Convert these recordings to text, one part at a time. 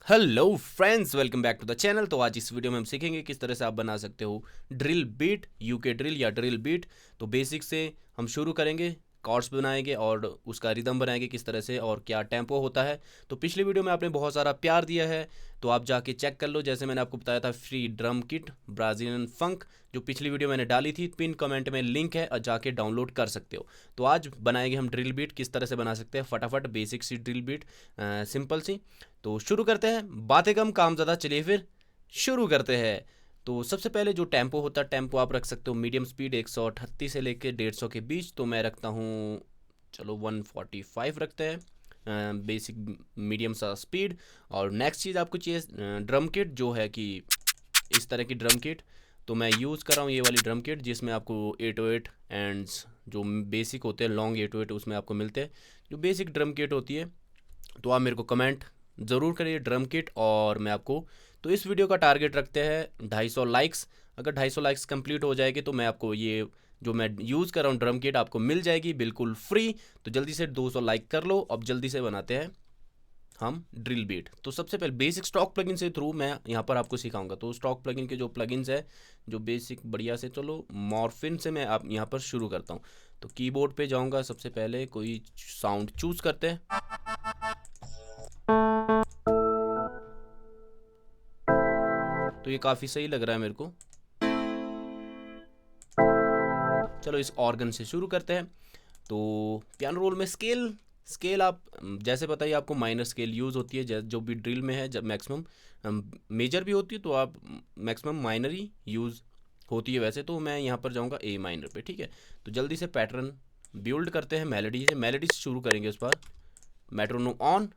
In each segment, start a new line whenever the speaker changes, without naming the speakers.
Hello friends, welcome back to the channel. तो आज इस वीडियो में हम सीखेंगे किस तरह से आप बना सकते हो ड्रिल बीट, यूके ड्रिल या ड्रिल बीट। तो बेसिक से हम शुरू करेंगे, कॉर्ड्स बनाएंगे और उसका रिदम बनाएंगे किस तरह से और क्या टेम्पो होता है। तो पिछली वीडियो में आपने बहुत सारा प्यार दिया है, तो आप जाके चेक कर लो। जैसे मैंने आपको बताया था फ्री ड्रम किट ब्राज़ीलियन फंक, जो पिछली वीडियो मैंने डाली थी, पिन कमेंट में लिंक है और जाके डाउनलोड कर सकते हो। तो आज बनाएंगे हम ड्रिल बीट, किस तरह से बना सकते हैं फटाफट बेसिक सी ड्रिल बीट, सिंपल सी। तो शुरू करते हैं, बातें कम काम ज़्यादा, चलिए फिर शुरू करते हैं। तो सबसे पहले जो टेम्पो होता है, टेम्पो आप रख सकते हो मीडियम स्पीड 138 से लेके 150 के बीच। तो मैं रखता हूँ, चलो 145 रखते हैं, बेसिक मीडियम सा स्पीड। और नेक्स्ट चीज़ आपको चाहिए ड्रम किट, जो है कि इस तरह की ड्रम किट। तो मैं यूज़ कर रहा हूँ ये वाली ड्रम किट, जिसमें आपको 808 एंड्स जो बेसिक होते हैं, लॉन्ग 808 उसमें आपको मिलते हैं, जो बेसिक ड्रम किट होती है। तो आप मेरे को कमेंट ज़रूर करिए ड्रम किट, और मैं आपको, तो इस वीडियो का टारगेट रखते हैं 250 लाइक्स। अगर 250 लाइक्स कंप्लीट हो जाएगी तो मैं आपको ये जो मैं यूज़ कर रहा हूँ ड्रम किट आपको मिल जाएगी बिल्कुल फ्री। तो जल्दी से 200 लाइक कर लो। अब जल्दी से बनाते हैं हम ड्रिल बीट। तो सबसे पहले बेसिक स्टॉक प्लगइन से थ्रू मैं यहाँ पर आपको सिखाऊंगा। तो स्टॉक प्लगइन के जो प्लगइन्स है, जो बेसिक बढ़िया से, चलो मॉर्फिन से मैं आप यहाँ पर शुरू करता हूँ। तो कीबोर्ड पे जाऊँगा, सबसे पहले कोई साउंड चूज़ करते हैं। तो ये काफ़ी सही लग रहा है मेरे को। चलो इस ऑर्गन से शुरू करते हैं। तो पियानो रोल में स्केल, स्केल आप जैसे बताइए, आपको माइनर स्केल यूज़ होती है जो भी ड्रिल में है। जब मैक्सिमम मेजर भी होती है तो आप मैक्सिमम माइनर ही यूज़ होती है वैसे। तो मैं यहाँ पर जाऊँगा ए माइनर पे, ठीक है। तो जल्दी से पैटर्न बिल्ड करते हैं मेलोडी से, मेलोडी से शुरू करेंगे उस पर। Metronome on.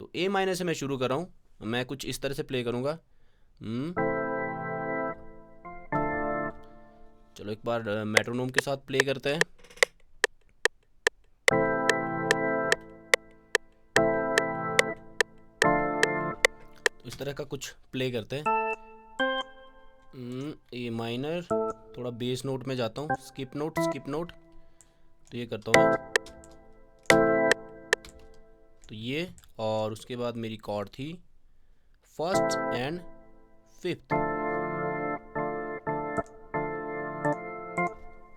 तो ए माइनर से मैं शुरू कर रहा हूँ, मैं कुछ इस तरह से प्ले करूँगा। चलो एक बार मेट्रोनोम के साथ प्ले करते हैं। तो इस तरह का कुछ प्ले करते हैं। ए माइनर, थोड़ा बेस नोट में जाता हूँ, स्किप नोट स्किप नोट। तो ये करता हूँ मैं, तो ये, और उसके बाद मेरी कॉर्ड थी फर्स्ट एंड फिफ्थ,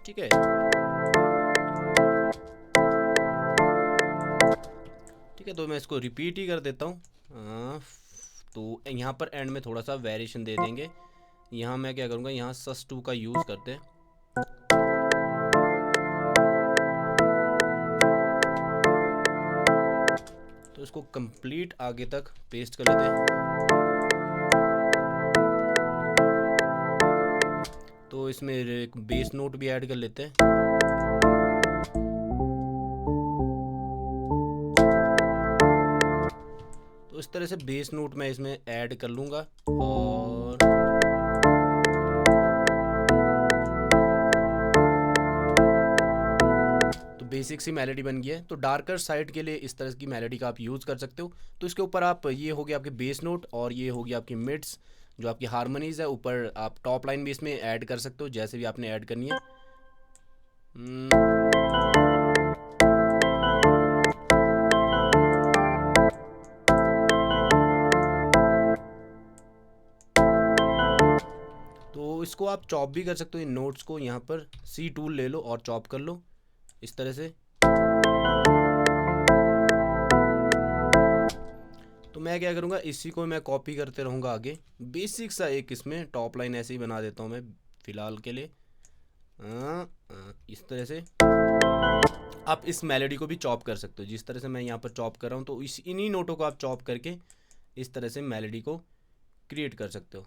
ठीक है। ठीक है, तो मैं इसको रिपीट ही कर देता हूँ। तो यहाँ पर एंड में थोड़ा सा वेरिएशन दे देंगे। यहाँ मैं क्या करूँगा, यहाँ sus2 का यूज़ करते हैं। तो इसको कंप्लीट आगे तक पेस्ट कर लेते हैं। तो इसमें एक बेस नोट भी ऐड कर लेते हैं। तो इस तरह से बेस नोट मैं इसमें ऐड कर लूँगा, और तो बेसिक सी मेलोडी बन गई है। तो डार्कर साइड के लिए इस तरह की मेलोडी का आप यूज़ कर सकते हो। तो इसके ऊपर आप, ये हो गया आपके बेस नोट, और ये हो गया आपकी मिड्स, जो आपकी हारमोनीज़ है। ऊपर आप टॉप लाइन भी इसमें ऐड कर सकते हो, जैसे भी आपने ऐड करनी है। तो इसको आप चॉप भी कर सकते हो, इन नोट्स को यहाँ पर सी टूल ले लो और चॉप कर लो इस तरह से। तो मैं क्या करूँगा, इसी को मैं कॉपी करते रहूँगा आगे। बेसिक सा एक इसमें टॉप लाइन ऐसे ही बना देता हूँ मैं फ़िलहाल के लिए। इस तरह से आप इस मेलोडी को भी चॉप कर सकते हो, जिस तरह से मैं यहाँ पर चॉप कर रहा हूँ। तो इन्हीं नोटों को आप चॉप करके इस तरह से मेलोडी को क्रिएट कर सकते हो।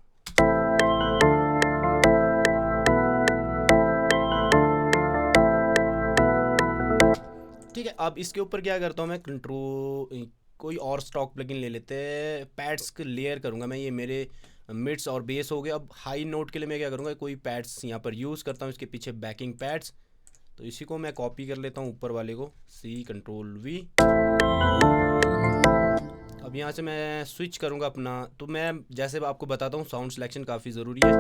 ठीक है, अब इसके ऊपर क्या करता हूँ मैं, कंट्रोल, कोई और स्टॉक प्लगइन ले लेते हैं। पैड्स लेयर करूँगा मैं, ये मेरे मिड्स और बेस हो गया। अब हाई नोट के लिए मैं क्या करूँगा, कोई पैड्स यहाँ पर यूज़ करता हूँ, इसके पीछे बैकिंग पैड्स। तो इसी को मैं कॉपी कर लेता हूँ ऊपर वाले को, सी कंट्रोल वी। अब यहाँ से मैं स्विच करूँगा अपना। तो मैं जैसे आपको बताता हूँ, साउंड सिलेक्शन काफ़ी ज़रूरी है।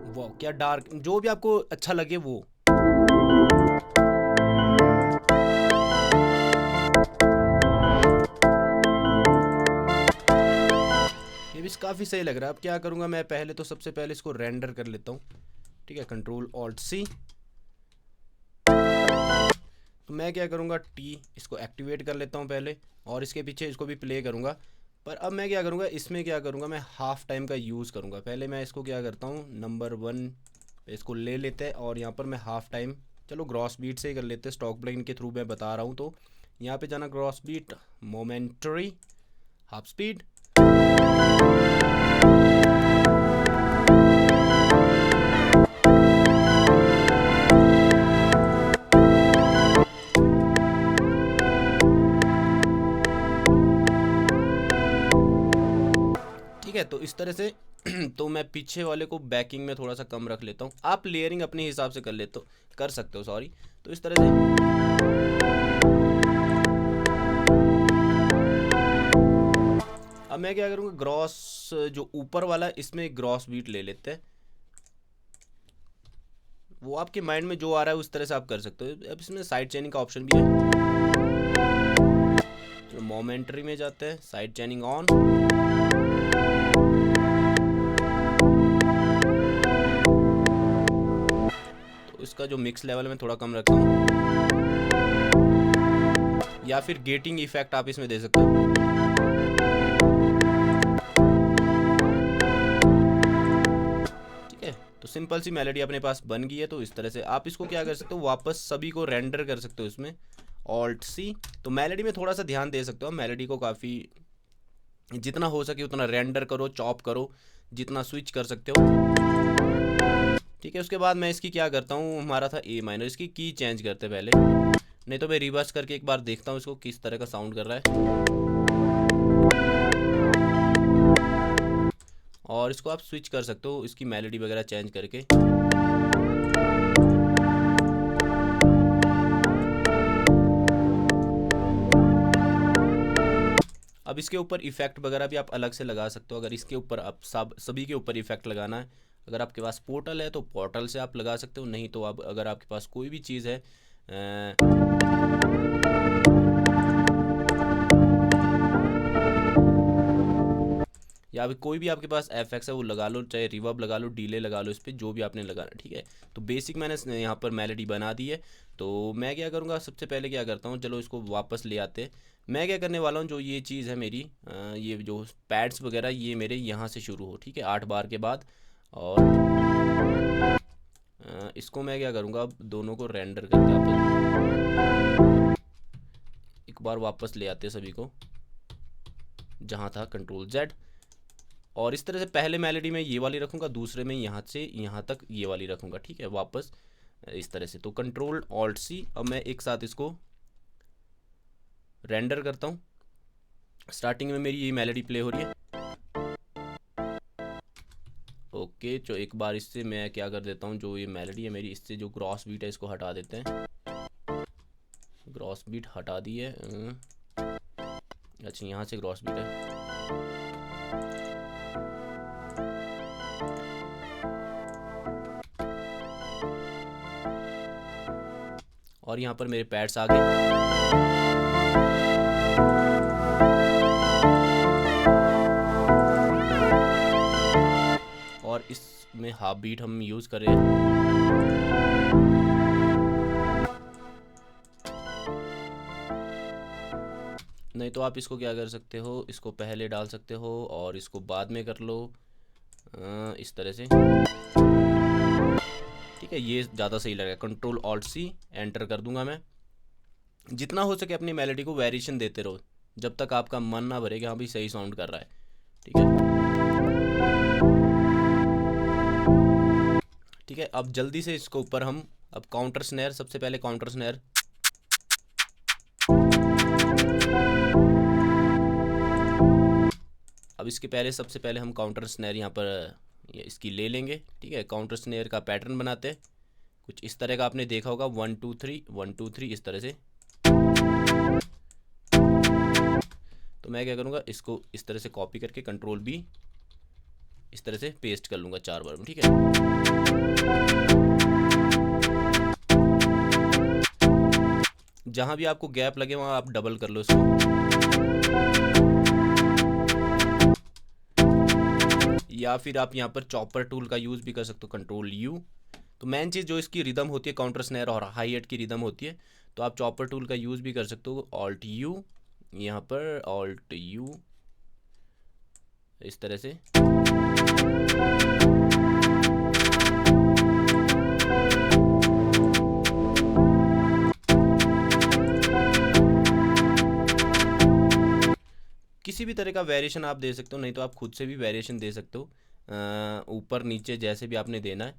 वो क्या डार्क, जो भी आपको अच्छा लगे वो। काफ़ी सही लग रहा है। अब क्या करूँगा मैं, पहले तो सबसे पहले इसको रेंडर कर लेता हूँ, ठीक है, कंट्रोल ऑल्ट सी। तो मैं क्या करूँगा, टी इसको एक्टिवेट कर लेता हूँ पहले, और इसके पीछे इसको भी प्ले करूँगा। पर अब मैं क्या करूँगा, इसमें क्या करूँगा, मैं हाफ टाइम का यूज़ करूँगा। पहले मैं इसको क्या करता हूँ, नंबर 1 इसको ले लेते हैं, और यहाँ पर मैं हाफ टाइम, चलो ग्रॉस बीट से ही कर लेते हैं, स्टॉक प्लगइन के थ्रू मैं बता रहा हूँ। तो यहाँ पे जाना gross beat, momentary, half speed, ठीक है। तो इस तरह से तो मैं पीछे वाले को बैकिंग में थोड़ा सा कम रख लेता हूँ। आप लेयरिंग अपने हिसाब से कर सकते हो, सॉरी। तो इस तरह से अब मैं क्या करूँगा, ग्रॉस जो ऊपर वाला, इसमें ग्रॉस बीट ले लेते हैं। वो आपके माइंड में जो आ रहा है उस तरह से आप कर सकते हो। अब इसमें साइड चेनिंग का ऑप्शन भी है, तो मोमेंटरी में जाते हैं, साइड चेनिंग ऑन, तो इसका जो मिक्स लेवल में थोड़ा कम रखता हूँ, या फिर गेटिंग इफेक्ट आप इसमें दे सकते हो। ठीक है, तो सिंपल सी मेलोडी अपने पास बन गई है। तो इस तरह से आप इसको क्या कर सकते हो, वापस सभी को रेंडर कर सकते हो इसमें, ऑल्ट सी। तो मेलोडी में थोड़ा सा ध्यान दे सकते हो, मेलोडी को काफ़ी जितना हो सके उतना रेंडर करो, चॉप करो, जितना स्विच कर सकते हो। ठीक है, उसके बाद मैं इसकी क्या करता हूँ, हमारा था ए माइनर, इसकी की चेंज करते पहले, नहीं तो मैं रिवर्स करके एक बार देखता हूँ इसको किस तरह का साउंड कर रहा है। और इसको आप स्विच कर सकते हो, इसकी मेलोडी वगैरह चेंज करके। अब इसके ऊपर इफेक्ट वगैरह भी आप अलग से लगा सकते हो। अगर इसके ऊपर आप सभी के ऊपर इफेक्ट लगाना है, अगर आपके पास पोर्टल है तो पोर्टल से आप लगा सकते हो, नहीं तो आप अगर आपके पास कोई भी चीज़ है या कोई भी आपके पास एफएक्स है वो लगा लो, चाहे रिवर्ब लगा लो, डीले लगा लो, इस पर जो भी आपने लगाना। ठीक है, तो बेसिक मैंने यहाँ पर मेलोडी बना दी है। तो मैं क्या करूँगा, सबसे पहले क्या करता हूँ, चलो इसको वापस ले आते। मैं क्या करने वाला हूँ, जो ये चीज़ है मेरी, ये जो पैड्स वगैरह, ये मेरे यहाँ से शुरू हो, ठीक है, 8 बार के बाद। और इसको मैं क्या करूँगा, अब दोनों को रेंडर करके एक बार वापस ले आते सभी को जहाँ था, कंट्रोल जेड। और इस तरह से पहले मेलोडी में ये वाली रखूँगा, दूसरे में यहाँ से यहाँ तक ये वाली रखूँगा। ठीक है, वापस इस तरह से। तो कंट्रोल ऑल्ट सी, अब मैं एक साथ इसको रेंडर करता हूँ। स्टार्टिंग में मेरी ये मेलोडी प्ले हो रही है। ओके, तो एक बार इससे मैं क्या कर देता हूँ, जो ये मेलोडी है मेरी, इससे जो ग्रॉस बीट है इसको हटा देते हैं। ग्रॉस बीट हटा दी है। अच्छा, यहाँ से ग्रॉस बीट है। और यहाँ पर मेरे पैड्स आ गए। और इसमें हाफ बीट हम यूज़ करें। नहीं तो आप इसको क्या कर सकते हो, इसको पहले डाल सकते हो और इसको बाद में कर लो, इस तरह से। ठीक है, ये ज़्यादा सही लगेगा। कंट्रोल ऑल्ट सी एंटर कर दूंगा मैं। जितना हो सके अपनी मेलोडी को वेरिएशन देते रहो, जब तक आपका मन ना भरे कि हाँ भाई सही साउंड कर रहा है। ठीक है, ठीक है। अब जल्दी से इसको ऊपर हम अब काउंटर स्नेयर, सबसे पहले काउंटर स्नेयर, अब इसके पहले सबसे पहले हम काउंटर स्नेयर यहाँ पर इसकी ले लेंगे। ठीक है, काउंटर स्नेयर का पैटर्न बनाते हैं कुछ इस तरह का, आपने देखा होगा 1 2 3 1 2 3 इस तरह से। तो मैं क्या करूँगा, इसको इस तरह से कॉपी करके कंट्रोल बी इस तरह से पेस्ट कर लूँगा 4 बार में। ठीक है, जहाँ भी आपको गैप लगे वहाँ आप डबल कर लो इसको। या फिर आप यहाँ पर चॉपर टूल का यूज़ भी कर सकते हो, कंट्रोल यू। तो मेन चीज़ जो इसकी रिदम होती है काउंटर स्नैर और हाई एट की रिदम होती है, तो आप चॉपर टूल का यूज़ भी कर सकते हो, ऑल्ट यू, यहाँ पर ऑल्ट यू इस तरह से। किसी भी तरह का वेरिएशन आप दे सकते हो, नहीं तो आप खुद से भी वेरिएशन दे सकते हो, ऊपर नीचे जैसे भी आपने देना है,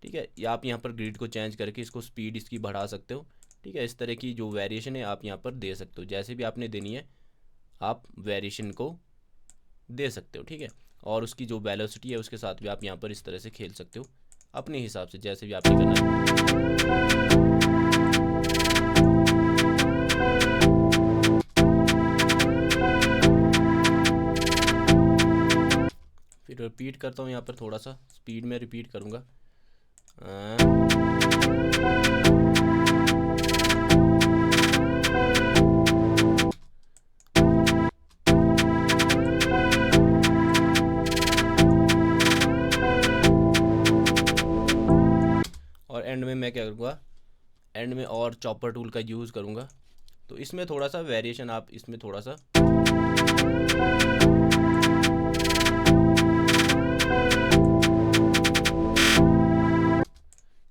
ठीक है। या आप यहाँ पर ग्रिड को चेंज करके इसको स्पीड इसकी बढ़ा सकते हो, ठीक है। इस तरह की जो वेरिएशन है आप यहाँ पर दे सकते हो, जैसे भी आपने देनी है आप वेरिएशन को दे सकते हो, ठीक है। और उसकी जो वेलोसिटी है उसके साथ भी आप यहाँ पर इस तरह से खेल सकते हो अपने हिसाब से, जैसे भी आपने करना है। फिर रिपीट करता हूँ, यहाँ पर थोड़ा सा स्पीड में रिपीट करूँगा। और एंड में मैं क्या करूँगा, एंड में और चॉपर टूल का यूज़ करूँगा, तो इसमें थोड़ा सा वेरिएशन आप इसमें थोड़ा सा,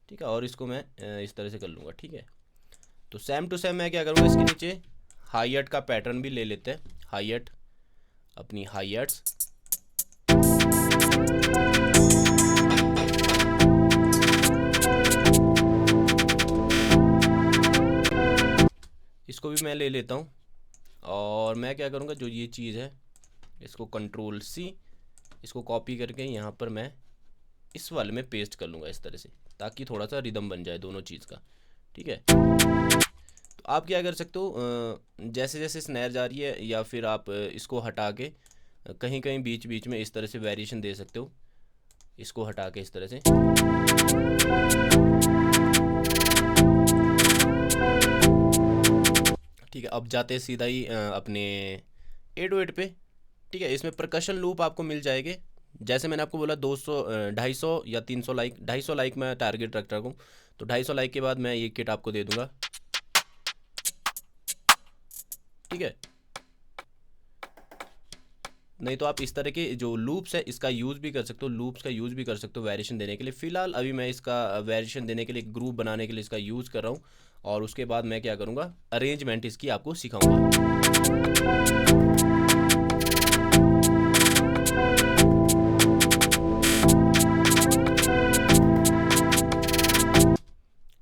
ठीक है। और इसको मैं इस तरह से कर लूँगा, ठीक है। तो सेम टू सेम मैं क्या करूँगा, इसके नीचे हाई एट का पैटर्न भी ले लेते हैं, हाई एट, अपनी हाई एट्स, इसको भी मैं ले लेता हूँ। और मैं क्या करूँगा, जो ये चीज़ है इसको कंट्रोल सी, इसको कॉपी करके यहाँ पर मैं इस वाले में पेस्ट कर लूँगा इस तरह से, ताकि थोड़ा सा रिदम बन जाए दोनों चीज़ का, ठीक है। तो आप क्या कर सकते हो, जैसे जैसे स्नैर जा रही है या फिर आप इसको हटा के कहीं कहीं बीच बीच में इस तरह से वेरिएशन दे सकते हो, इसको हटा के इस तरह से, ठीक है। अब जाते हैं सीधा ही अपने 808 पे, ठीक है। इसमें परकशन लूप आपको मिल जाएंगे, जैसे मैंने आपको बोला 200 250 या 300 लाइक, 250 लाइक मैं टारगेट रख रहा हूँ, तो 250 लाइक के बाद मैं ये किट आपको दे दूंगा, ठीक है। नहीं तो आप इस तरह के जो लूप्स है इसका यूज़ भी कर सकते हो, लूप्स का यूज़ भी कर सकते हो वेरिएशन देने के लिए। फ़िलहाल अभी मैं इसका वेरिएशन देने के लिए, ग्रुप बनाने के लिए इसका यूज़ कर रहा हूँ, और उसके बाद मैं क्या करूँगा, अरेंजमेंट इसकी आपको सिखाऊंगा।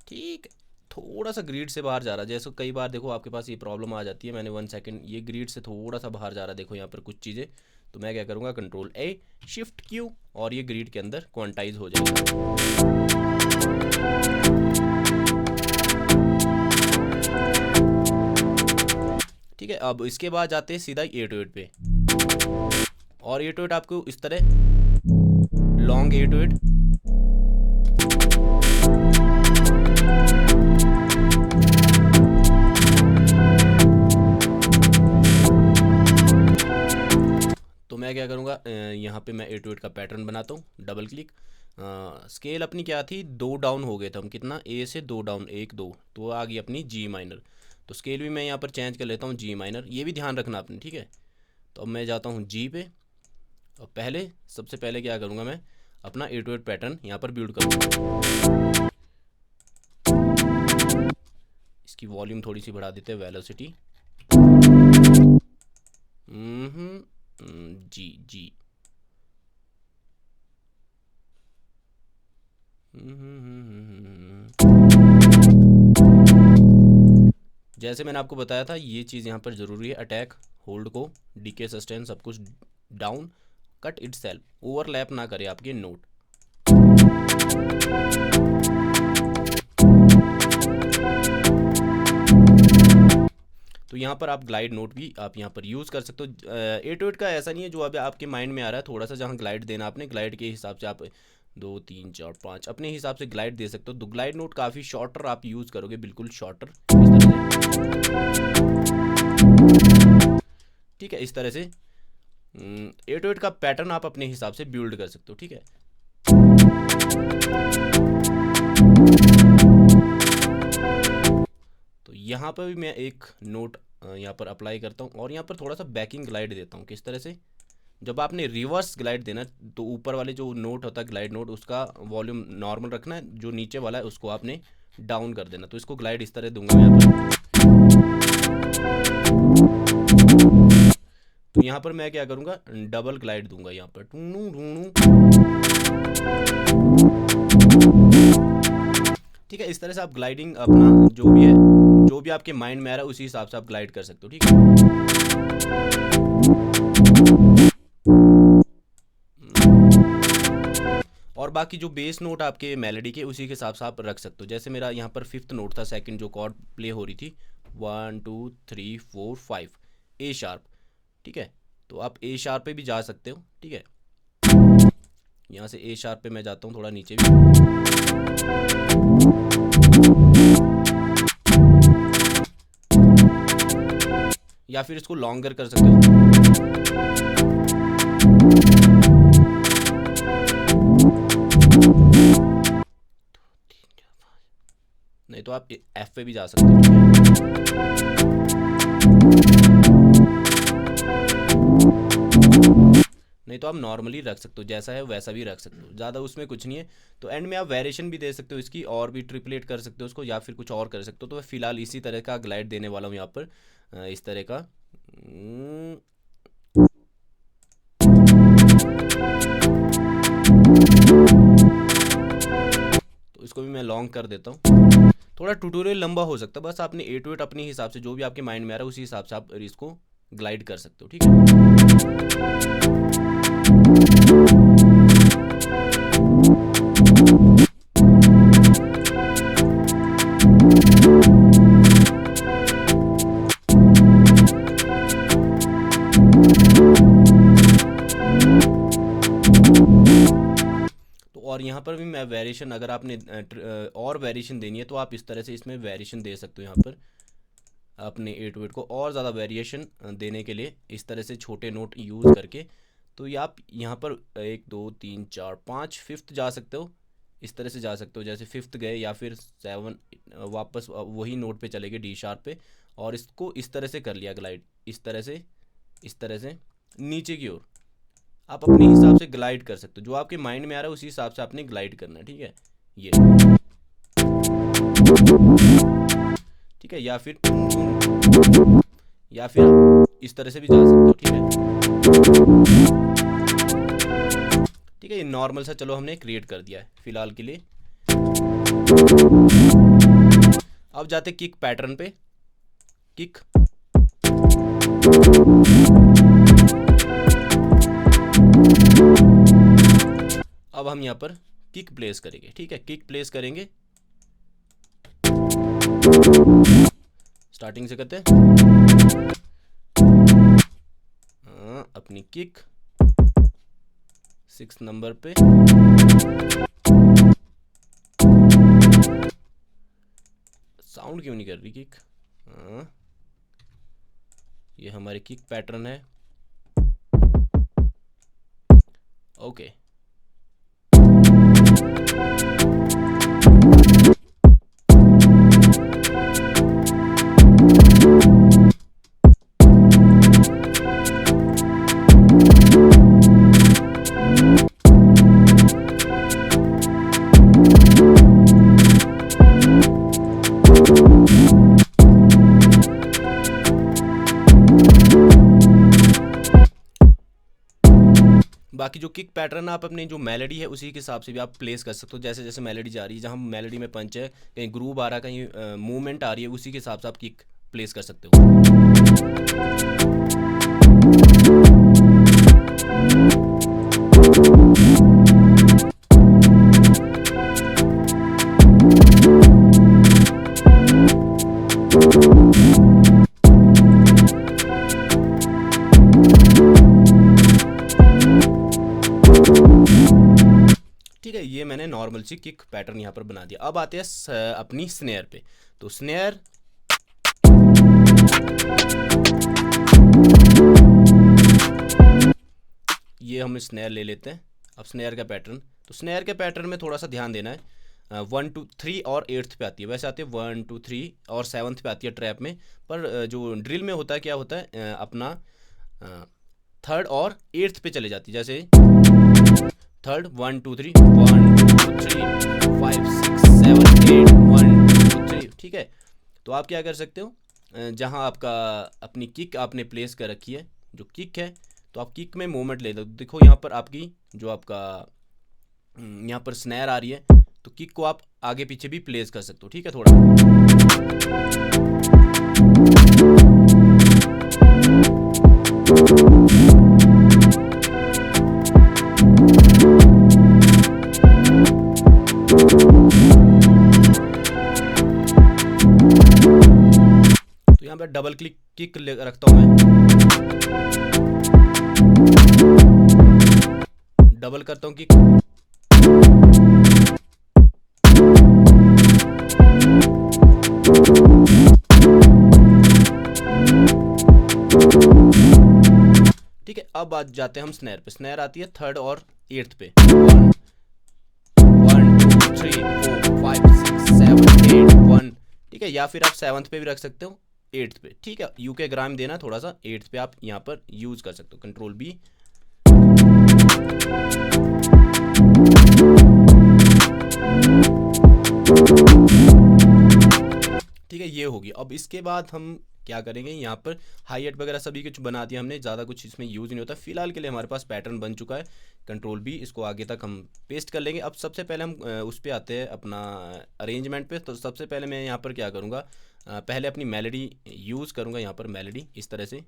ठीक, थोड़ा सा ग्रिड से बाहर जा रहा है, जैसे कई बार देखो आपके पास ये प्रॉब्लम आ जाती है, मैंने 1 सेकंड, ये ग्रिड से थोड़ा सा बाहर जा रहा है, देखो यहाँ पर कुछ चीज़ें, तो मैं क्या करूँगा, कंट्रोल ए, शिफ्ट क्यू, और ये ग्रिड के अंदर क्वांटाइज हो जाएगा। ठीक है, अब इसके बाद जाते हैं सीधा 808 पे, और 808 आपको इस तरह लॉन्ग 808, तो मैं क्या करूँगा, यहाँ पे मैं 808 का पैटर्न बनाता हूँ, डबल क्लिक, स्केल अपनी क्या थी, 2 डाउन हो गए थे हम, कितना, ए से 2 डाउन, 1 2, तो आ गई अपनी जी माइनर। तो स्केल भी मैं यहाँ पर चेंज कर लेता हूँ जी माइनर, ये भी ध्यान रखना आपने, ठीक है। तो अब मैं जाता हूँ जी पे, और सबसे पहले क्या करूँगा, मैं अपना 808 पैटर्न यहाँ पर बिल्ड करूँगा। इसकी वॉल्यूम थोड़ी सी बढ़ा देते हैं, वेलोसिटी, जी जी, जैसे मैंने आपको बताया था ये चीज़ यहाँ पर ज़रूरी है, अटैक होल्ड को, डीके सस्टेन सब कुछ down, cut it self, overlap ना करे आपके नोट। तो यहाँ पर आप ग्लाइड नोट भी आप यहाँ पर यूज़ कर सकते हो। 808 का ऐसा नहीं है जो अभी आपके माइंड में आ रहा है, थोड़ा सा जहाँ ग्लाइड देना आपने, ग्लाइड के हिसाब से आप 2 3 4 5 अपने हिसाब से ग्लाइड दे सकते हो। तो ग्लाइड नोट काफ़ी शॉर्टर आप यूज़ करोगे, बिल्कुल शॉर्टर इस तरह से, ठीक है। इस तरह से 808 का पैटर्न आप अपने हिसाब से बिल्ड कर सकते हो, ठीक है। तो यहाँ पर भी मैं एक नोट यहाँ पर अप्लाई करता हूँ और यहाँ पर थोड़ा सा बैकिंग ग्लाइड देता हूँ। किस तरह से, जब आपने रिवर्स ग्लाइड देना तो ऊपर वाले जो नोट होता है ग्लाइड नोट, उसका वॉल्यूम नॉर्मल रखना है, जो नीचे वाला है उसको आपने डाउन कर देना। तो इसको ग्लाइड इस तरह दूंगा मैं यहाँ पर। तो यहाँ पर मैं क्या करूँगा, डबल ग्लाइड दूंगा यहाँ पर, ठीक है। इस तरह से आप ग्लाइडिंग अपना जो भी है, जो भी आपके माइंड में आ रहा है उसी हिसाब से आप ग्लाइड कर सकते हो, ठीक है। और बाकी जो बेस नोट आपके मेलोडी के उसी के हिसाब से आप रख सकते हो। जैसे मेरा यहाँ पर 5th नोट था, सेकंड जो कॉर्ड प्ले हो रही थी 1 2 3 4 5 ए शार्प, ठीक है। तो आप ए शार्प पे भी जा सकते हो, ठीक है। यहाँ से ए शार्प पे मैं जाता हूँ थोड़ा नीचे भी, या फिर इसको लॉन्गर कर सकते हो। नहीं तो आप एफ पे भी जा सकते हो, ठीक है। नहीं तो आप नॉर्मली रख सकते हो, जैसा है वैसा भी रख सकते हो, ज़्यादा उसमें कुछ नहीं है। तो एंड में आप वेरिएशन भी दे सकते हो इसकी, और भी ट्रिपलेट कर सकते हो उसको, या फिर कुछ और कर सकते हो। तो मैं फ़िलहाल इसी तरह का ग्लाइड देने वाला हूँ यहाँ पर, इस तरह का। तो इसको भी मैं लॉन्ग कर देता हूँ। थोड़ा ट्यूटोरियल लंबा हो सकता है, बस आपने 808 अपने हिसाब से जो भी आपके माइंड में आ रहा है उसी हिसाब से आप इसको ग्लाइड कर सकते हो, ठीक है। और यहाँ पर भी मैं वेरिएशन, अगर आपने और वेरिएशन देनी है तो आप इस तरह से इसमें वेरिएशन दे सकते हो। यहाँ पर अपने 808 को और ज़्यादा वेरिएशन देने के लिए इस तरह से छोटे नोट यूज़ करके, तो ये आप यहाँ पर 1 2 3 4 5 5th जा सकते हो, इस तरह से जा सकते हो। जैसे 5th गए या फिर 7 वापस वही नोट पे चले गए डी शार्प पे, और इसको इस तरह से कर लिया ग्लाइड, इस तरह से नीचे की ओर आप अपने हिसाब से ग्लाइड कर सकते हो। जो आपके माइंड में आ रहा है उसी हिसाब से आपने ग्लाइड करना है, ठीक है। ये ठीक है, या फिर इस तरह से भी जा सकते हो, ठीक है। ठीक है, ये नॉर्मल सा चलो हमने क्रिएट कर दिया है फिलहाल के लिए। अब जाते किक पैटर्न पे। किक अब हम यहाँ पर किक प्लेस करेंगे, ठीक है। किक प्लेस करेंगे, स्टार्टिंग से करते हैं। अपनी किक 6 नंबर पे, साउंड क्यों नहीं कर रही किक? ये हमारे किक पैटर्न है, ओके। बाकी जो किक पैटर्न आप अपने जो मेलोडी है उसी के हिसाब से भी आप प्लेस कर सकते हो। जैसे जैसे मेलोडी जा रही है, जहाँ मेलोडी में पंच है, कहीं ग्रूव आ रहा है, कहीं मूवमेंट आ रही है, उसी के हिसाब से आप किक प्लेस कर सकते हो। ठीक है, ये मैंने नॉर्मल सी किक पैटर्न यहाँ पर बना दिया। अब आते हैं अपनी स्नेयर पे। तो स्नेयर ये हम स्नैर ले लेते हैं। अब स्नैर का पैटर्न, तो स्नैर के पैटर्न में थोड़ा सा ध्यान देना है। 1 2 3 और 8th पे आती है, वैसे आती है 1 2 3 और 7th पे आती है ट्रैप में। पर जो ड्रिल में होता है क्या होता है, अपना 3rd और 8th पे चले जाती है। जैसे 3rd 1 2 3 1 2 3 5 6 7 8 1 2 3, ठीक है। तो आप क्या कर सकते हो, जहाँ आपका अपनी किक आपने प्लेस कर रखी है, जो किक है, तो आप किक में मूवमेंट ले लो। देखो यहाँ पर आपकी जो आपका यहाँ पर स्नैर आ रही है, तो किक को आप आगे पीछे भी प्लेस कर सकते हो, ठीक है। थोड़ा तो यहाँ पर डबल किक रखता हूँ मैं, डबल करता हूँ किक, ठीक है। अब आ जाते हैं हम स्नैर पे। स्नैर आती है 3rd और 8th पे, 1 2 3 4 5 6 7 8 1, ठीक है। या फिर आप 7th पे भी रख सकते हो, 8th पे, ठीक है। यू के ग्राम देना थोड़ा सा, 8th पे आप यहाँ पर यूज कर सकते हो, कंट्रोल बी। ठीक है, ये होगी। अब इसके बाद हम क्या करेंगे, यहाँ पर हाई हेट वगैरह सभी कुछ बना दिया हमने, ज़्यादा कुछ इसमें यूज़ नहीं होता। फिलहाल के लिए हमारे पास पैटर्न बन चुका है, कंट्रोल बी, इसको आगे तक हम पेस्ट कर लेंगे। अब सबसे पहले हम उस पर आते हैं अपना अरेंजमेंट पे। तो सबसे पहले मैं यहाँ पर क्या करूँगा, पहले अपनी मेलोडी यूज़ करूँगा, यहाँ पर मेलोडी इस तरह से।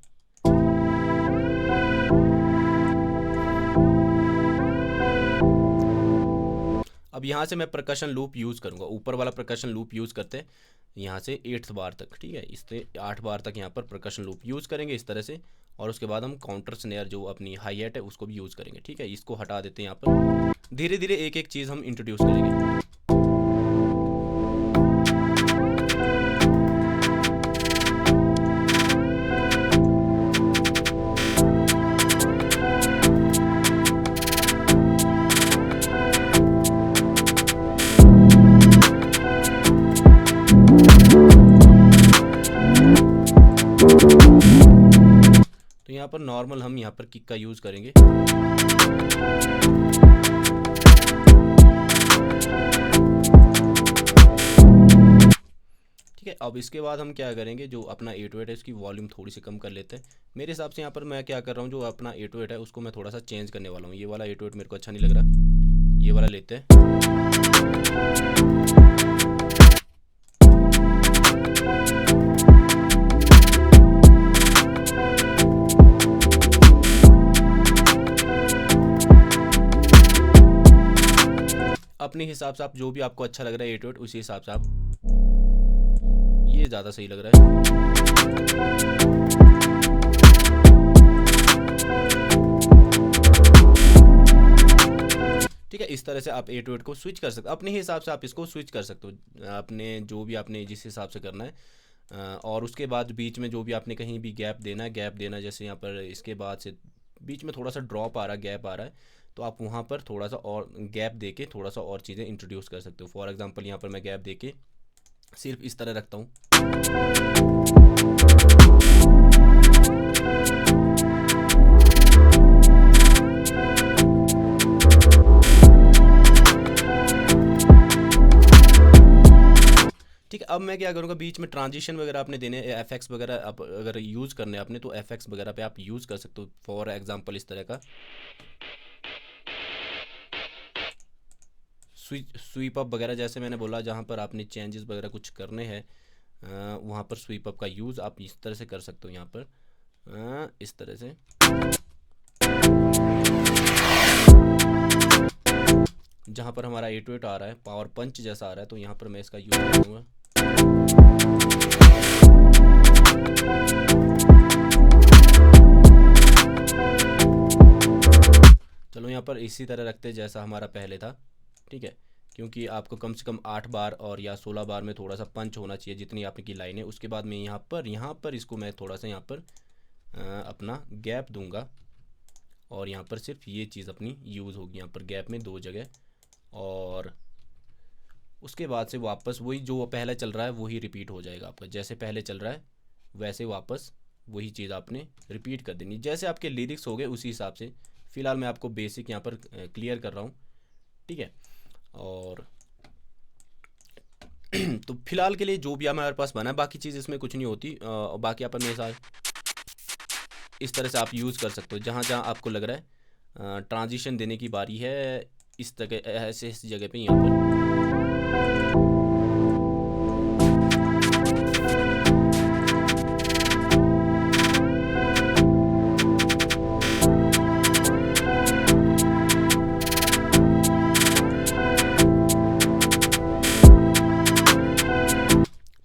अब यहाँ से मैं परकशन लूप यूज़ करूँगा, ऊपर वाला परकशन लूप यूज़ करते हैं यहाँ से 8th बार तक, ठीक है। इससे 8 बार तक यहाँ पर परकशन लूप यूज़ करेंगे इस तरह से, और उसके बाद हम काउंटर स्नेयर जो अपनी हाई हेट है उसको भी यूज़ करेंगे, ठीक है। इसको हटा देते हैं यहाँ पर। धीरे धीरे एक एक चीज़ हम इंट्रोड्यूस करेंगे। तो यहाँ पर नॉर्मल हम यहाँ पर किक का यूज़ करेंगे। ठीक है, अब इसके बाद हम क्या करेंगे, जो अपना 808 है इसकी वॉल्यूम थोड़ी सी कम कर लेते हैं। मेरे हिसाब से यहाँ पर मैं क्या कर रहा हूँ, जो अपना 808 है उसको मैं थोड़ा सा चेंज करने वाला हूँ। ये वाला 808 मेरे को अच्छा नहीं लग रहा, ये वाला लेते हैं। अपने हिसाब से आप जो भी आपको अच्छा लग रहा है 808, उसी हिसाब से आप, ये ज़्यादा सही लग रहा है। ठीक है, इस तरह से आप 808 को स्विच कर सकते हो, अपने हिसाब से आप इसको स्विच कर सकते हो, अपने जो भी आपने जिस हिसाब से करना है। और उसके बाद बीच में जो भी आपने कहीं भी गैप देना है, गैप देना, जैसे यहाँ पर इसके बाद से बीच में थोड़ा सा ड्रॉप आ रहा है, गैप आ रहा है, तो आप वहाँ पर थोड़ा सा और गैप देके थोड़ा सा और चीज़ें इंट्रोड्यूस कर सकते हो। फॉर एग्जांपल यहाँ पर मैं गैप देके सिर्फ इस तरह रखता हूँ। ठीक है, अब मैं क्या करूँगा, बीच में ट्रांजिशन वगैरह आपने देने, एफएक्स वगैरह आप अगर यूज़ करने आपने, तो एफएक्स वगैरह पे आप यूज़ कर सकते हो। फॉर एग्जांपल इस तरह का स्वीप अप वगैरह, जैसे मैंने बोला, जहाँ पर आपने चेंजेस वगैरह कुछ करने हैं, वहाँ पर स्वीप अप का यूज़ आप इस तरह से कर सकते हो। यहाँ पर इस तरह से, जहाँ पर हमारा 808 आ रहा है, पावर पंच जैसा आ रहा है, तो यहाँ पर मैं इसका यूज़ करूँगा। चलो यहाँ पर इसी तरह रखते जैसा हमारा पहले था, ठीक है, क्योंकि आपको कम से कम 8 बार और या 16 बार में थोड़ा सा पंच होना चाहिए, जितनी आपकी लाइन है। उसके बाद मैं यहाँ पर इसको मैं थोड़ा सा यहाँ पर अपना गैप दूंगा, और यहाँ पर सिर्फ ये चीज़ अपनी यूज़ होगी यहाँ पर गैप में 2 जगह, और उसके बाद से वापस वही जो पहले चल रहा है वही रिपीट हो जाएगा आपका। जैसे पहले चल रहा है वैसे वापस वही चीज़ आपने रिपीट कर देनी, जैसे आपके लिरिक्स हो गए उसी हिसाब से। फ़िलहाल मैं आपको बेसिक यहाँ पर क्लियर कर रहा हूँ, ठीक है। और तो फिलहाल के लिए जो भी हमारे पास बना है, बाकी चीज़ इसमें कुछ नहीं होती। बाकी अपन मेरे साथ इस तरह से आप यूज़ कर सकते हो, जहाँ जहाँ आपको लग रहा है ट्रांजिशन देने की बारी है, इस तरह ऐसे इस जगह पे यहाँ पर।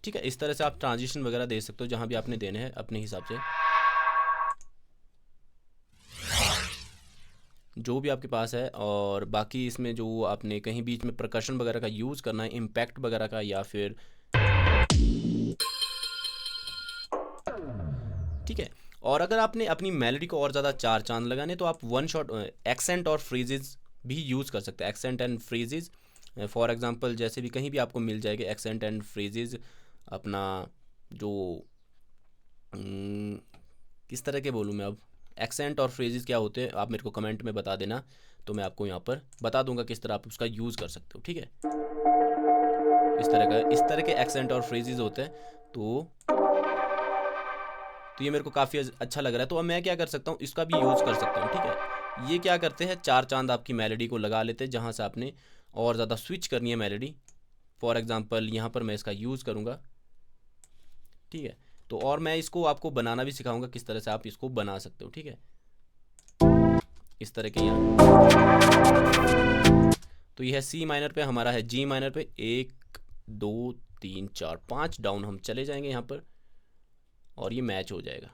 ठीक है, इस तरह से आप ट्रांजिशन वगैरह दे सकते हो जहाँ भी आपने देने हैं अपने हिसाब से, जो भी आपके पास है। और बाकी इसमें जो आपने कहीं बीच में परकशन वगैरह का यूज़ करना है, इम्पैक्ट वगैरह का, या फिर ठीक है। और अगर आपने अपनी मेलोडी को और ज़्यादा चार चांद लगाने तो आप वन शॉट एक्सेंट और फ्रेजेस भी यूज़ कर सकते हैं। Accent and phrases for example जैसे भी कहीं भी आपको मिल जाएगा एक्सेंट एंड फ्रेजेस, अपना जो किस तरह के बोलूँ मैं, अब एक्सेंट और फ्रेजेस क्या होते हैं आप मेरे को कमेंट में बता देना, तो मैं आपको यहाँ पर बता दूंगा किस तरह आप उसका यूज़ कर सकते हो, ठीक है। इस तरह के एक्सेंट और फ्रेजेस होते हैं। तो ये मेरे को काफ़ी अच्छा लग रहा है। तो अब मैं क्या कर सकता हूँ, इसका भी यूज़ कर सकता हूँ, ठीक है। ये क्या करते हैं, चार चांद आपकी मेलोडी को लगा लेते हैं, जहाँ से आपने और ज़्यादा स्विच करनी है मेलोडी। फॉर एग्जांपल यहाँ पर मैं इसका यूज़ करूँगा, ठीक है। तो और मैं इसको आपको बनाना भी सिखाऊंगा किस तरह से आप इसको बना सकते हो, ठीक है। इस तरह के यहाँ तो यह है सी माइनर पे, हमारा है जी माइनर पे, 1 2 3 4 5 डाउन हम चले जाएंगे यहाँ पर, और ये मैच हो जाएगा।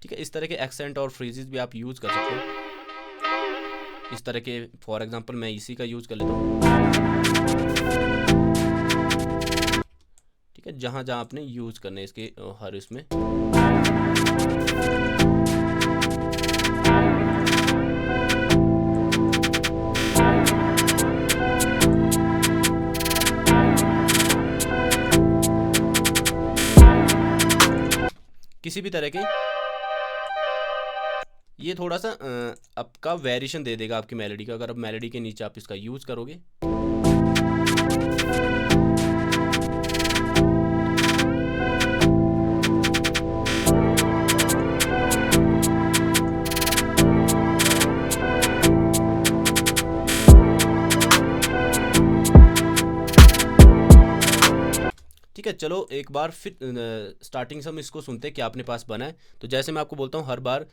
ठीक है, इस तरह के एक्सेंट और फ्रेजेस भी आप यूज़ कर सकते हो। इस तरह के फॉर एग्जांपल मैं इसी का यूज़ कर लेता हूँ, ठीक है। जहाँ जहाँ आपने यूज़ करने है इसके हर इसमें। किसी भी तरह के ये थोड़ा सा आपका वेरिएशन दे देगा आपकी मेलोडी का, अगर आप मेलोडी के नीचे आप इसका यूज़ करोगे। ठीक है, चलो एक बार फिर स्टार्टिंग से हम इसको सुनते हैं क्या अपने पास बना है। तो जैसे मैं आपको बोलता हूँ हर बार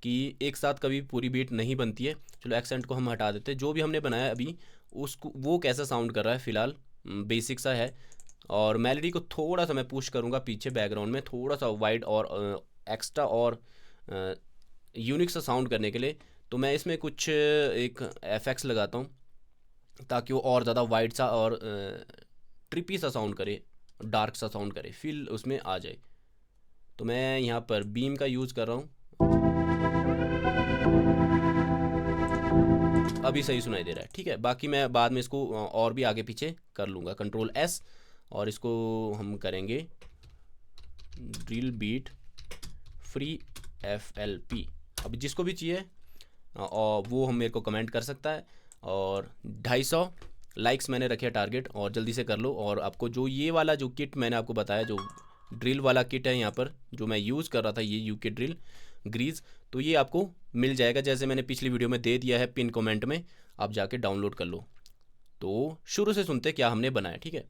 कि एक साथ कभी पूरी बीट नहीं बनती है। चलो एक्सेंट को हम हटा देते हैं, जो भी हमने बनाया अभी उसको वो कैसा साउंड कर रहा है, फ़िलहाल बेसिक सा है। और मेलोडी को थोड़ा सा मैं पुश करूँगा पीछे बैकग्राउंड में, थोड़ा सा वाइड और एक्स्ट्रा और यूनिक सा साउंड करने के लिए। तो मैं इसमें कुछ एक एफेक्ट्स लगाता हूँ ताकि वो और ज़्यादा वाइड सा और ट्रिपी सा साउंड करे, डार्क सा साउंड करे, फील उसमें आ जाए। तो मैं यहाँ पर बीम का यूज़ कर रहा हूँ, अभी सही सुनाई दे रहा है, ठीक है। बाकी मैं बाद में इसको और भी आगे पीछे कर लूँगा, कंट्रोल S, और इसको हम करेंगे ड्रिल बीट फ्री FLP। अब जिसको भी चाहिए और वो हम मेरे को कमेंट कर सकता है। और 250 लाइक्स मैंने रखे टारगेट, और जल्दी से कर लो। और आपको जो ये वाला जो किट मैंने आपको बताया, जो ड्रिल वाला किट है यहाँ पर जो मैं यूज़ कर रहा था, ये यूके ड्रिल ग्रीज, तो ये आपको मिल जाएगा, जैसे मैंने पिछली वीडियो में दे दिया है पिन कमेंट में, आप जाके डाउनलोड कर लो। तो शुरू से सुनते क्या हमने बनाया, ठीक है।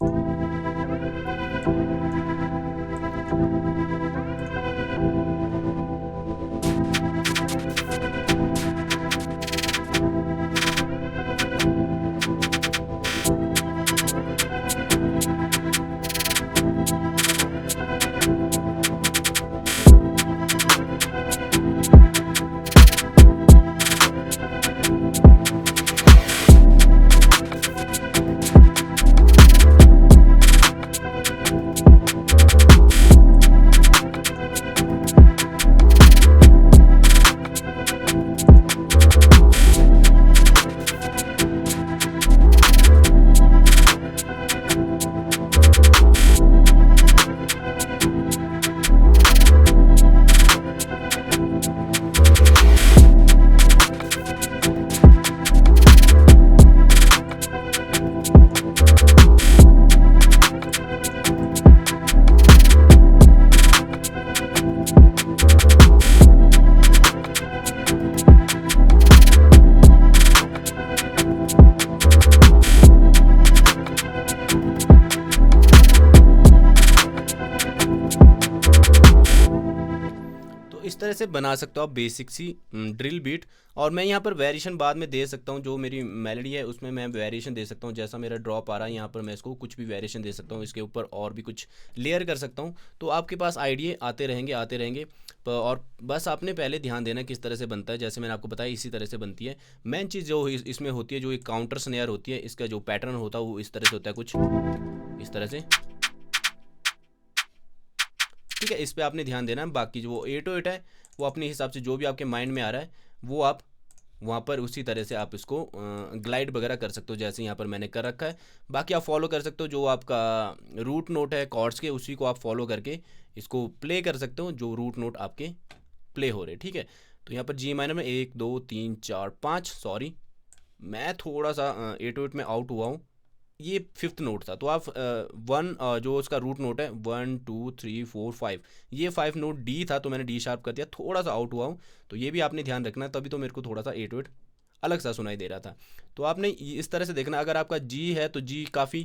इस तरह से बना सकते हो आप बेसिक सी ड्रिल बीट। और मैं यहाँ पर वेरिएशन बाद में दे सकता हूँ, जो मेरी मेलोडी है उसमें मैं वेरिएशन दे सकता हूँ। जैसा मेरा ड्रॉप आ रहा है यहाँ पर मैं इसको कुछ भी वेरिएशन दे सकता हूँ, इसके ऊपर और भी कुछ लेयर कर सकता हूँ। तो आपके पास आइडिया आते रहेंगे। और बस आपने पहले ध्यान देना किस तरह से बनता है। जैसे मैंने आपको बताया इसी तरह से बनती है। मेन चीज़ जो इसमें होती है, जो एक काउंटर स्नेयर होती है, इसका जो पैटर्न होता है वो इस तरह से होता है, कुछ इस तरह से, ठीक है। इस पे आपने ध्यान देना है। बाकी जो 808 है वो अपने हिसाब से जो भी आपके माइंड में आ रहा है वो आप वहाँ पर उसी तरह से आप इसको ग्लाइड वगैरह कर सकते हो, जैसे यहाँ पर मैंने कर रखा है। बाकी आप फॉलो कर सकते हो जो आपका रूट नोट है कॉर्ड्स के, उसी को आप फॉलो करके इसको प्ले कर सकते हो, जो रूट नोट आपके प्ले हो रहे, ठीक है। तो यहाँ पर जी माइनर में 1 2 3 4 5, सॉरी मैं थोड़ा सा 808 में आउट हुआ हूँ, ये 5th नोट था। तो आप 1 जो उसका रूट नोट है 1 2 3 4 5, ये 5 नोट डी था, तो मैंने डी शार्प कर दिया, थोड़ा सा आउट हुआ हूँ। तो ये भी आपने ध्यान रखना, तभी तो मेरे को थोड़ा सा 808 अलग सा सुनाई दे रहा था। तो आपने इस तरह से देखना, अगर आपका जी है तो जी काफ़ी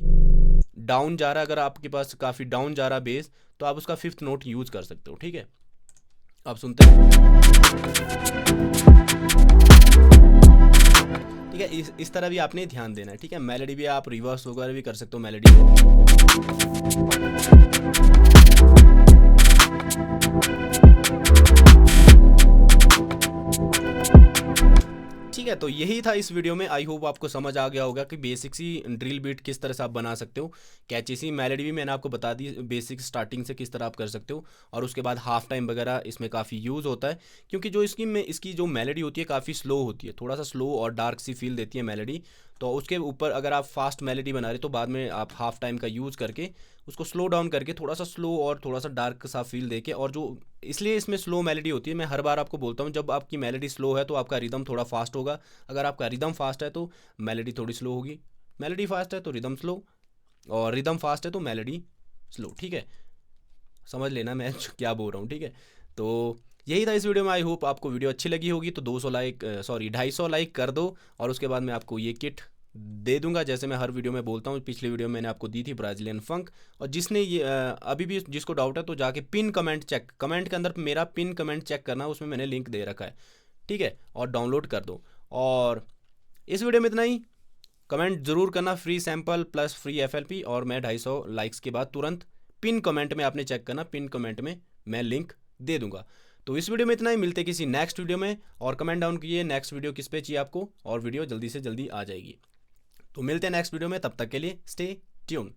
डाउन जा रहा है, अगर आपके पास काफ़ी डाउन जा रहा बेस तो आप उसका 5th नोट यूज़ कर सकते हो, ठीक है। आप सुनते हैं, ठीक है। इस तरह भी आपने ध्यान देना है, ठीक है। मेलोडी भी आप रिवर्स वगैरह भी कर सकते हो मेलोडी को, ठीक है। तो यही था इस वीडियो में। आई होप आपको समझ आ गया होगा कि बेसिक सी ड्रिल बीट किस तरह से आप बना सकते हो। कैची सी मेलोडी भी मैंने आपको बता दी बेसिक स्टार्टिंग से किस तरह आप कर सकते हो। और उसके बाद हाफ टाइम वगैरह इसमें काफ़ी यूज़ होता है, क्योंकि जो इसकी जो मेलोडी होती है काफ़ी स्लो होती है, थोड़ा सा स्लो और डार्क सी फील देती है मेलोडी। तो उसके ऊपर अगर आप फास्ट मेलोडी बना रहे तो बाद में आप हाफ टाइम का यूज़ करके उसको स्लो डाउन करके थोड़ा सा स्लो और थोड़ा सा डार्क सा फील देके, और जो इसलिए इसमें स्लो मेलोडी होती है, मैं हर बार आपको बोलता हूँ जब आपकी मेलोडी स्लो है तो आपका रिदम थोड़ा फास्ट होगा, अगर आपका रिदम फास्ट है तो मेलोडी थोड़ी स्लो होगी, मेलोडी फास्ट है तो रिदम स्लो, और रिदम फास्ट है तो मेलोडी स्लो, ठीक है। समझ लेना मैं क्या बोल रहा हूँ, ठीक है। तो यही था इस वीडियो में। आई होप आपको वीडियो अच्छी लगी होगी, तो 200 लाइक 250 लाइक कर दो, और उसके बाद मैं आपको ये किट दे दूंगा, जैसे मैं हर वीडियो में बोलता हूँ। पिछली वीडियो में मैंने आपको दी थी ब्राज़ीलियन फंक, और जिसने ये अभी भी जिसको डाउट है तो जाके पिन कमेंट चेक, कमेंट के अंदर मेरा पिन कमेंट चेक करना, उसमें मैंने लिंक दे रखा है, ठीक है, और डाउनलोड कर दो। और इस वीडियो में इतना ही। कमेंट ज़रूर करना free sample plus free FLP, और मैं 250 लाइक्स के बाद तुरंत पिन कमेंट में आपने चेक करना, पिन कमेंट में मैं लिंक दे दूंगा। तो इस वीडियो में इतना ही, मिलते किसी नेक्स्ट वीडियो में। और कमेंट डाउन कीजिए नेक्स्ट वीडियो किस पे चाहिए आपको, और वीडियो जल्दी से जल्दी आ जाएगी। तो मिलते हैं नेक्स्ट वीडियो में, तब तक के लिए स्टे ट्यून।